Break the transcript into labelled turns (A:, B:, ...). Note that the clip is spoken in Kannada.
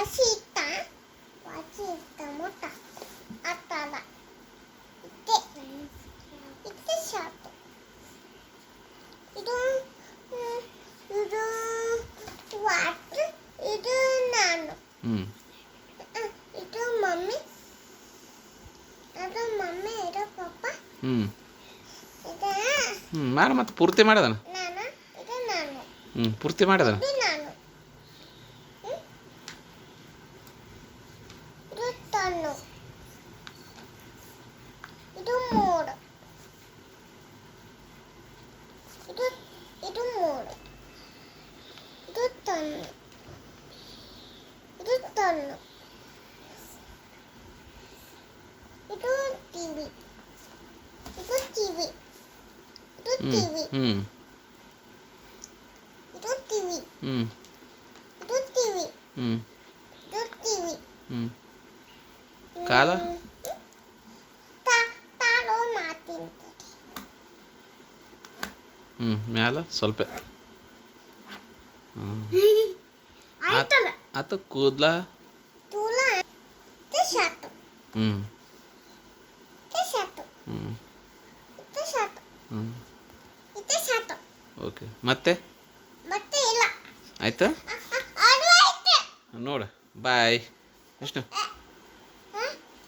A: ವಾಸಿತ ಮೊಟ್ಟ ಅತ್ತಲ್ಲ ಇತ್ತೆ ಇತ್ತೆ ಶಾರ್ಟ್ ಇದು ಇದು ವಾಟರ್ ಇದು ನಾನು ಇದು ಮಮ್ಮಿ ಅದು ಮಮ್ಮಿ ಇದು ಪಪ್ಪ ಇದು
B: ಮಾಡ ಮತ್ತೆ ಪೂರ್ತಿ ಮಾಡದನ
A: ನಾನು ಇದು ನಾನು
B: ಪೂರ್ತಿ ಮಾಡದನ
A: ಇದು ನಾನು ಇದು ತನ್ನು ಇದು ಮೂರು ಇದು ಇದು ಮೂರು ಇದು ತನ್ನು ಇದು ತನ್ನು ಇದು ಟಿವಿ ಇದು ಟಿವಿ ಇದು ಟಿವಿ ಇದು ಟಿವಿ ಇದು ಟಿವಿ ಇದು ಟಿವಿ
B: ಕಾಲ
A: ತಾಳು ಮಾತಿನ
B: ಮ್ಯಾಲ ಸ್ವಲ್ಪ
A: ಆಯ್ತಲ್ಲ
B: ಆತ ಕೂದ್ಲ
A: ತೂಲ ಇದು ಶಾರ್ಟ್ ಇದು ಶಾರ್ಟ್ ಇದು ಶಾರ್ಟ್ ಇದು ಶಾರ್ಟ್
B: ಓಕೆ ಮತ್ತೆ
A: ಮತ್ತೆ ಇಲ್ಲ
B: ಆಯ್ತಾ
A: ಅದು ಆಯ್ತು
B: ನೋಡು ಬಾಯ್ ವಿಷ್ಣು